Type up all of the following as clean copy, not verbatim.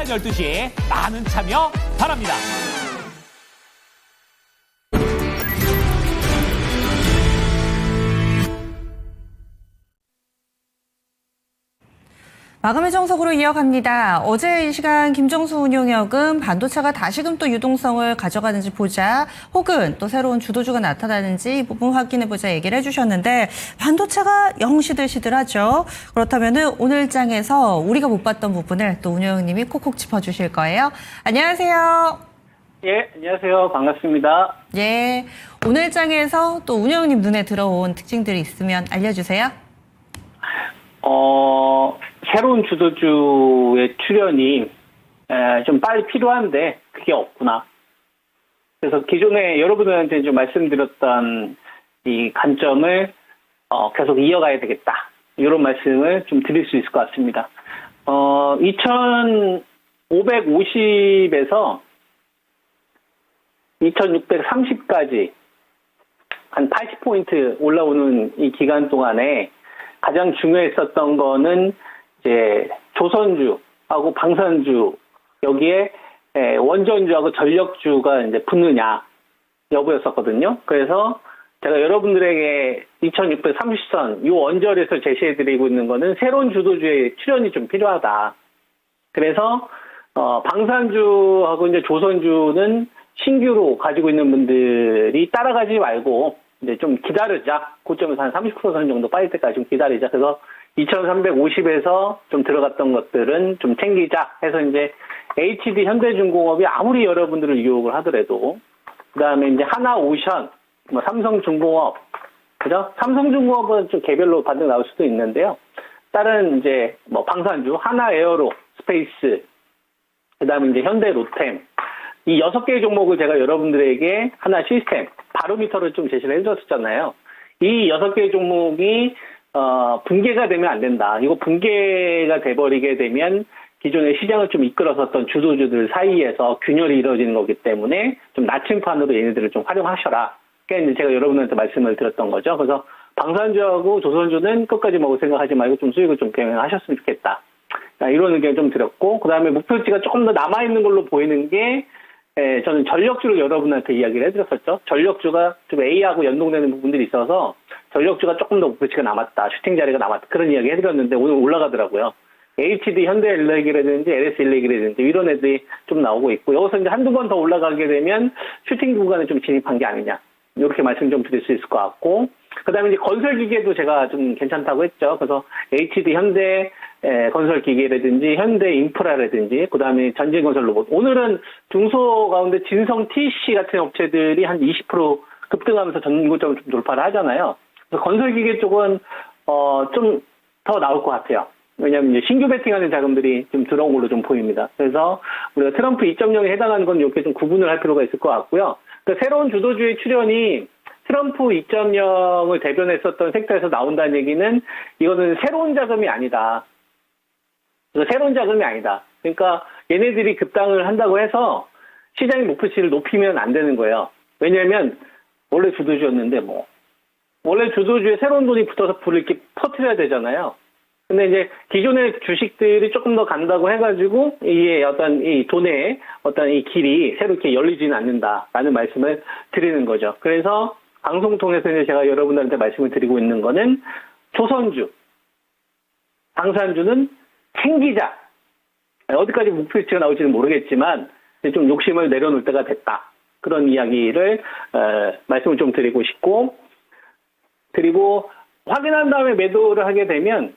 12시에 많은 참여 바랍니다. 마감의 정석으로 이어갑니다. 어제 이 시간 김정수 운용역은 반도체가 다시금 또 유동성을 가져가는지 보자, 혹은 또 새로운 주도주가 나타나는지 이 부분 확인해보자 얘기를 해주셨는데, 반도체가 영 시들시들하죠. 그렇다면 오늘 장에서 우리가 못 봤던 부분을 또 운용님이 콕콕 짚어주실 거예요. 안녕하세요. 예, 안녕하세요. 반갑습니다. 예, 오늘 장에서 또 운용님 눈에 들어온 특징들이 있으면 알려주세요. 새로운 주도주의 출연이 좀 빨리 필요한데 그게 없구나. 그래서 기존에 여러분들한테 좀 말씀드렸던 이 관점을 계속 이어가야 되겠다. 이런 말씀을 좀 드릴 수 있을 것 같습니다. 2550에서 2630까지 한 80포인트 올라오는 이 기간 동안에 가장 중요했었던 거는 이제 조선주하고 방산주, 여기에 원전주하고 전력주가 이제 붙느냐 여부였었거든요. 그래서 제가 여러분들에게 2630선 이 언저리에서 제시해드리고 있는 거는 새로운 주도주의 출연이 좀 필요하다. 그래서 방산주하고 이제 조선주는 신규로 가지고 있는 분들이 따라가지 말고 이제 좀 기다리자. 고점에서 한 30% 정도 빠질 때까지 좀 기다리자. 그래서 2350에서 좀 들어갔던 것들은 좀 챙기자 해서 이제 HD 현대중공업이 아무리 여러분들을 유혹을 하더라도, 그 다음에 이제 하나오션, 뭐 삼성중공업, 그죠? 삼성중공업은 좀 개별로 반등 나올 수도 있는데요. 다른 이제 뭐 방산주, 하나에어로, 스페이스, 그 다음에 이제 현대로템, 이 6개의 종목을 제가 여러분들에게 하나 시스템, 바로미터를 좀 제시를 해줬었잖아요. 이 6개의 종목이 붕괴가 되면 안 된다. 이거 붕괴가 돼버리게 되면 기존의 시장을 좀 이끌었었던 주도주들 사이에서 균열이 이루어지는 거기 때문에 좀 나침판으로 얘네들을 좀 활용하셔라. 그러니까 이제 제가 여러분한테 말씀을 드렸던 거죠. 그래서 방산주하고 조선주는 끝까지 먹을 생각하지 말고 좀 수익을 좀 병행하셨으면 좋겠다. 이런 의견 좀 드렸고, 그 다음에 목표치가 조금 더 남아있는 걸로 보이는 게, 저는 전력주를 여러분한테 이야기를 해드렸었죠. 전력주가 좀 A하고 연동되는 부분들이 있어서 전력주가 조금 더 목표치가 남았다. 슈팅 자리가 남았다. 그런 이야기 해드렸는데 오늘 올라가더라고요. HD 현대일렉이라든지 LS일렉이라든지 이런 애들이 좀 나오고 있고, 여기서 이제 한두 번 더 올라가게 되면 슈팅 구간에 좀 진입한 게 아니냐. 이렇게 말씀 좀 드릴 수 있을 것 같고, 그 다음에 이제 건설기계도 제가 좀 괜찮다고 했죠. 그래서 HD 현대 건설기계라든지 현대 인프라라든지, 그 다음에 전진건설 로봇. 오늘은 중소 가운데 진성 TC 같은 업체들이 한 20% 급등하면서 전고점을 좀 돌파를 하잖아요. 그래서 건설기계 쪽은 좀 더 나올 것 같아요. 왜냐하면 이제 신규 베팅하는 자금들이 좀 들어온 걸로 좀 보입니다. 그래서 우리가 트럼프 2.0에 해당하는 건 이렇게 좀 구분을 할 필요가 있을 것 같고요. 그러니까 새로운 주도주의 출현이 트럼프 2.0을 대변했었던 섹터에서 나온다는 얘기는 이거는 새로운 자금이 아니다. 새로운 자금이 아니다. 그러니까 얘네들이 급당을 한다고 해서 시장의 목표치를 높이면 안 되는 거예요. 왜냐하면 원래 주도주였는데 원래 주도주에 새로운 돈이 붙어서 불을 이렇게 퍼뜨려야 되잖아요. 근데 이제 기존의 주식들이 조금 더 간다고 해가지고 이게 어떤 이 돈의 어떤 이 길이 새로 이렇게 열리지는 않는다라는 말씀을 드리는 거죠. 그래서 방송 통해서 이제 제가 여러분들한테 말씀을 드리고 있는 거는 조선주, 방산주는 챙기자. 어디까지 목표치가 나올지는 모르겠지만 좀 욕심을 내려놓을 때가 됐다. 그런 이야기를 말씀을 좀 드리고 싶고, 그리고 확인한 다음에 매도를 하게 되면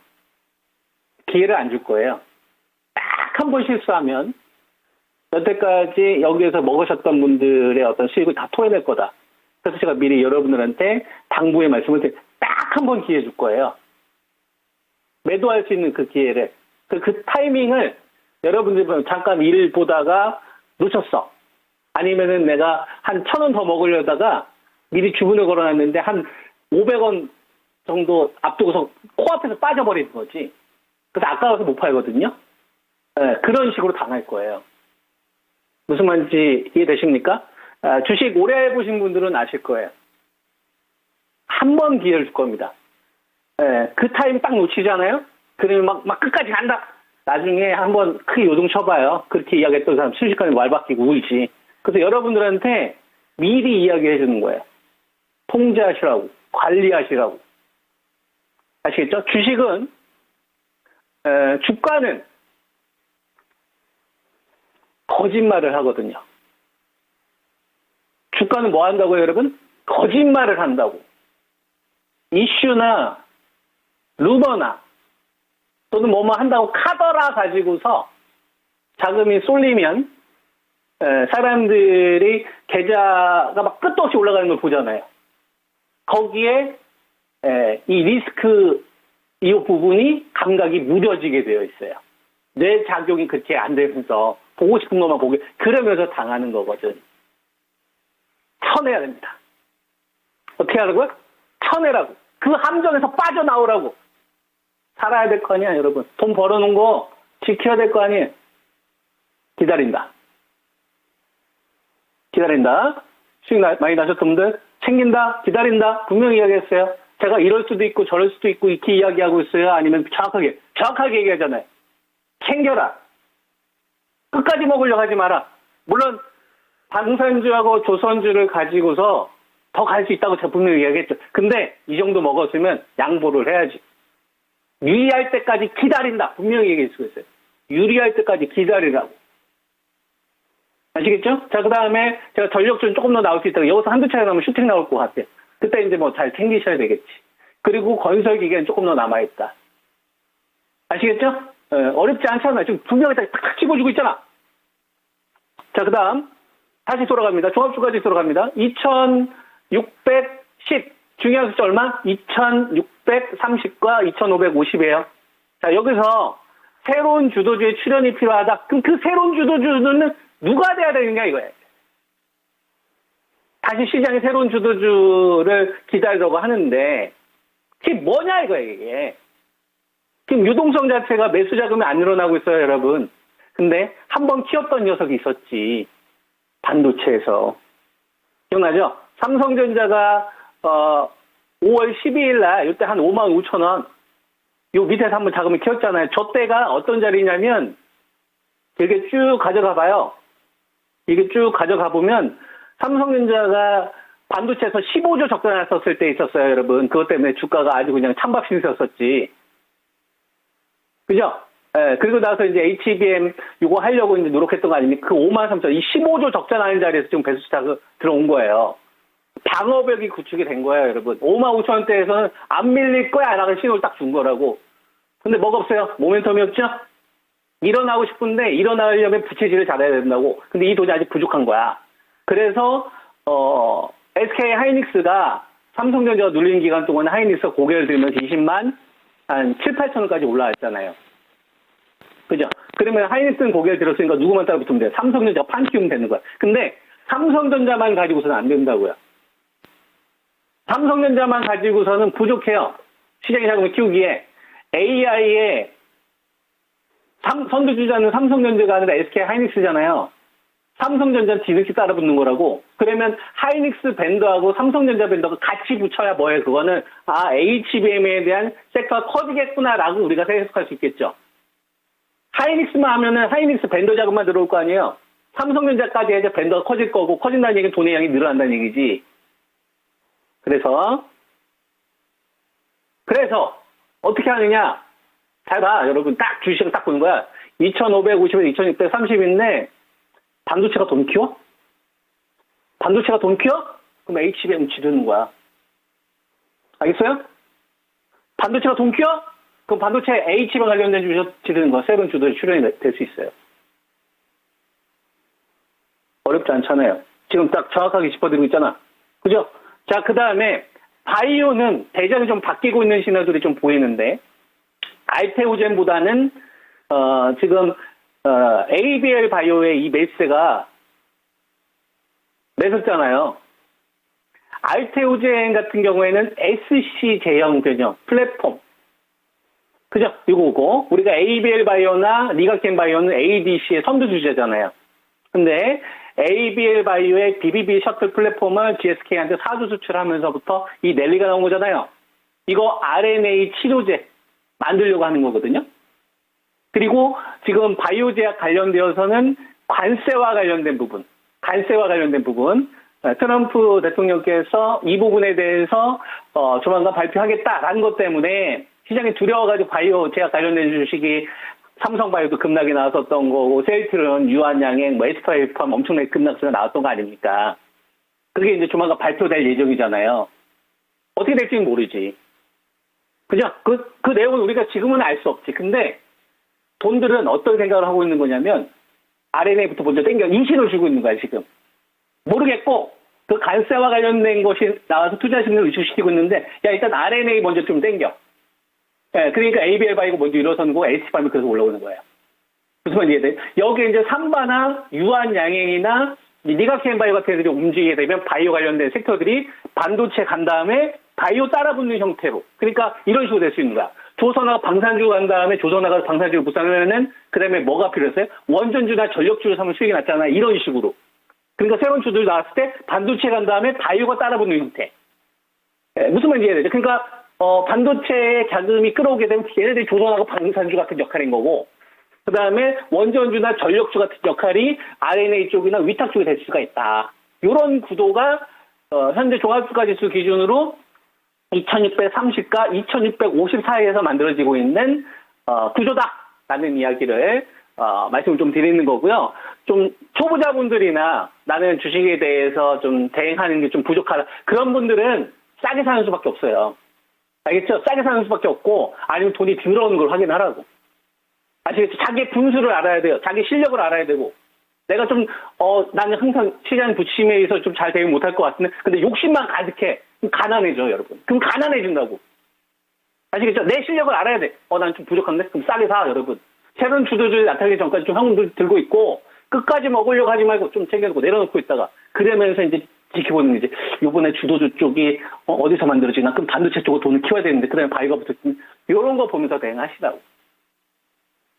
기회를 안 줄 거예요. 딱 한 번 실수하면 여태까지 여기에서 먹으셨던 분들의 어떤 수익을 다 토해낼 거다. 그래서 제가 미리 여러분들한테 당부의 말씀을 딱 한 번 기회 줄 거예요. 매도할 수 있는 그 기회를. 그 타이밍을 여러분들 잠깐 일 보다가 놓쳤어. 아니면은 내가 한 1,000원 더 먹으려다가 미리 주문을 걸어놨는데 한 500원 정도 앞두고서 코앞에서 빠져버리는 거지. 그래서 아까워서 못 팔거든요. 네, 그런 식으로 당할 거예요. 무슨 말인지 이해되십니까? 주식 오래 해보신 분들은 아실 거예요. 한 번 기회를 줄 겁니다. 네, 그 타임 딱 놓치잖아요? 그러면 막 끝까지 간다. 나중에 한번 크게 요동 쳐봐요. 그렇게 이야기했던 사람 순식간에 말 바뀌고 울지. 그래서 여러분들한테 미리 이야기해 주는 거예요. 통제하시라고, 관리하시라고. 아시겠죠? 주식은, 주가는 거짓말을 하거든요. 주가는 뭐 한다고요, 여러분? 거짓말을 한다고. 이슈나 루머나 또는 뭐뭐 한다고 카더라 가지고서 자금이 쏠리면 사람들이 계좌가 막 끝도 없이 올라가는 걸 보잖아요. 거기에 이 리스크 이 부분이 감각이 무뎌지게 되어 있어요. 뇌 작용이 그렇게 안 되면서 보고 싶은 것만 보게 그러면서 당하는 거거든. 쳐내야 됩니다. 어떻게 하라고요? 쳐내라고. 그 함정에서 빠져나오라고. 살아야 될 거 아니야, 여러분. 돈 벌어놓은 거 지켜야 될 거 아니에요. 기다린다. 기다린다. 수익 많이 나셨던 분들 챙긴다. 기다린다. 분명히 이야기했어요. 제가 이럴 수도 있고 저럴 수도 있고 이렇게 이야기하고 있어요. 아니면 정확하게 얘기하잖아요. 챙겨라. 끝까지 먹으려고 하지 마라. 물론 방산주하고 조선주를 가지고서 더 갈 수 있다고 제가 분명히 이야기했죠. 근데 이 정도 먹었으면 양보를 해야지. 유리할 때까지 기다린다. 분명히 얘기할 수 있어요. 유리할 때까지 기다리라고. 아시겠죠? 자, 그 다음에 제가 전력준 조금 더 나올 수 있다고. 여기서 한두 차례 나오면 슈팅 나올 것 같아요. 그때 이제 뭐 잘 챙기셔야 되겠지. 그리고 건설 기계는 조금 더 남아있다. 아시겠죠? 어렵지 않잖아요. 지금 두 명이 탁탁 집어주고 있잖아. 자, 그 다음. 다시 돌아갑니다. 종합주가지 돌아갑니다. 2610. 중요한 숫자 얼마? 2630과 2550이에요. 자, 여기서 새로운 주도주의 출연이 필요하다. 그럼 그 새로운 주도주는 누가 돼야 되느냐 이거예요. 다시 시장에 새로운 주도주를 기다리려고 하는데 그게 뭐냐 이거예요, 이게. 지금 유동성 자체가 매수 자금이 안 늘어나고 있어요, 여러분. 근데 한번 키웠던 녀석이 있었지. 반도체에서. 기억나죠? 삼성전자가 5월 12일 날 이때 한 55,000원 요 밑에서 한번 자금을 키웠잖아요. 저 때가 어떤 자리냐면 이렇게 쭉 가져가 봐요. 이게 쭉 가져가 보면 삼성전자가 반도체에서 15조 적자났었을 때 있었어요, 여러분. 그것 때문에 주가가 아주 그냥 찬밥신세였었지. 그죠? 예, 그리고 나서 이제 HBM 요거 하려고 이제 노력했던 거 아닙니까? 그 53,000, 이 15조 적자 나는 자리에서 지금 배수차가 들어온 거예요. 방어벽이 구축이 된 거예요, 여러분. 55,000원대에서는 안 밀릴 거야, 라는 신호를 딱 준 거라고. 근데 뭐가 없어요? 모멘텀이 없죠? 일어나고 싶은데, 일어나려면 부채질을 잘해야 된다고. 근데 이 돈이 아직 부족한 거야. 그래서, SK 하이닉스가 삼성전자가 눌리는 기간 동안 하이닉스가 고개를 들면서 20만 한 7, 8천원까지 올라왔잖아요. 그죠? 그러면 하이닉스는 고개를 들었으니까 누구만 따라 붙으면 돼요? 삼성전자가 판 키우면 되는 거야. 근데 삼성전자만 가지고서는 안 된다고요. 삼성전자만 가지고서는 부족해요. 시장의 자금을 키우기에. AI의 선두주자는 삼성전자가 아니라 SK 하이닉스잖아요. 삼성전자는 뒤늦게 따라 붙는 거라고. 그러면 하이닉스 밴더하고 삼성전자 밴더가 같이 붙여야 뭐예요? 그거는 HBM에 대한 섹터가 커지겠구나라고 우리가 해석할 수 있겠죠. 하이닉스만 하면은 하이닉스 밴더 자금만 들어올 거 아니에요. 삼성전자까지 해서 밴더가 커질 거고 커진다는 얘기는 돈의 양이 늘어난다는 얘기지. 그래서 어떻게 하느냐? 잘 봐, 여러분. 딱 주식을 딱 보는 거야. 2,550에서 2,630인데 반도체가 돈 키워? 반도체가 돈 키워? 그럼 HBM 지르는 거야. 알겠어요? 반도체가 돈 키워? 그럼 반도체 H와 관련된 주식 지르는 거야. 새로운 주도에 출연이 될 수 있어요. 어렵지 않잖아요. 지금 딱 정확하게 짚어드리고 있잖아. 그죠? 자, 그 다음에 바이오는 대장이 좀 바뀌고 있는 신호들이 좀 보이는데 알테오젠보다는 지금 ABL 바이오의 이 매수세가 매섭잖아요. 알테오젠 같은 경우에는 SC 제형 변형 플랫폼. 그죠? 이거고 우리가 ABL 바이오나 리가켄 바이오는 ADC의 선두주자잖아요. 근데 ABL 바이오의 BBB 셔틀 플랫폼을 GSK한테 사주 수출하면서부터 이 랠리가 나온 거잖아요. 이거 RNA 치료제 만들려고 하는 거거든요. 그리고 지금 바이오 제약 관련되어서는 관세와 관련된 부분, 트럼프 대통령께서 이 부분에 대해서 조만간 발표하겠다라는 것 때문에 시장이 두려워가지고 바이오 제약 관련된 주식이 삼성바이오도 급락이 나왔었던 거고, 셀트론, 유한양행, 뭐 에스파일 포함 엄청나게 급락세가 나왔던 거 아닙니까? 그게 이제 조만간 발표될 예정이잖아요. 어떻게 될지는 모르지. 그죠? 그 내용은 우리가 지금은 알 수 없지. 근데 돈들은 어떤 생각을 하고 있는 거냐면 RNA부터 먼저 땡겨 인신을 주고 있는 거야 지금. 모르겠고 그 관세와 관련된 것이 나와서 투자 심리를 위축시키고 있는데, 야 일단 RNA 먼저 좀 땡겨. 예, 그러니까 ABL 바이고 먼저 일어서는 ST바이오 그래서 올라오는 거예요. 무슨 말인지 이해돼? 여기 이제 삼바나 유한양행이나 니가켄바이오 같은 애들이 움직이게 되면 바이오 관련된 섹터들이 반도체 간 다음에 바이오 따라붙는 형태로, 그러니까 이런 식으로 될 수 있는 거야. 조선화가 방산주 간 다음에 조선화가 방산주를 부산하면은 그 다음에 뭐가 필요했어요? 원전주나 전력주를 사면 수익이 났잖아. 이런 식으로. 그러니까 새로운 주들 나왔을 때 반도체 간 다음에 바이오가 따라붙는 형태. 예, 무슨 말인지 이해되죠? 그러니까 반도체의 자금이 끌어오게 되면 얘네들이 조선화가 방산주 같은 역할인 거고, 그 다음에 원전주나 전력주 같은 역할이 RNA 쪽이나 위탁 쪽이 될 수가 있다. 이런 구도가 현재 종합주가지수 기준으로 2630과 2650 사이에서 만들어지고 있는 구조다라는 이야기를 말씀을 좀 드리는 거고요. 좀 초보자분들이나 나는 주식에 대해서 좀 대응하는 게 좀 부족하다, 그런 분들은 싸게 사는 수밖에 없어요. 알겠죠? 싸게 사는 수밖에 없고, 아니면 돈이 들어오는 걸 확인하라고. 아시겠죠? 자기의 분수를 알아야 돼요. 자기 실력을 알아야 되고. 내가 좀 나는 항상 시장 부침에 있어서 좀 잘 대응 못할 것 같은데, 근데 욕심만 가득해. 그럼 가난해져, 여러분. 그럼 가난해진다고. 아시겠죠? 내 실력을 알아야 돼. 난 좀 부족한데? 그럼 싸게 사, 여러분. 새로운 주도주의 나타나기 전까지 좀 현금들 들고 있고, 끝까지 먹으려고 하지 말고 좀 챙겨놓고 내려놓고 있다가, 그러면서 이제 지켜보는 게 이제, 요번에 주도주 쪽이 어디서 만들어지나? 그럼 반도체 쪽으로 돈을 키워야 되는데, 그 다음에 바이오가 붙었지. 이런 거 보면서 대응하시라고.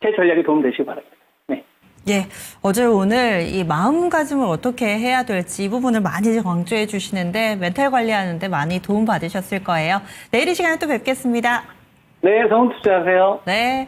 제 전략이 도움되시기 바랍니다. 네. 예, 어제 오늘 이 마음가짐을 어떻게 해야 될지 이 부분을 많이 강조해 주시는데 멘탈 관리하는데 많이 도움 받으셨을 거예요. 내일 이 시간에 또 뵙겠습니다. 네, 성투자하세요. 네.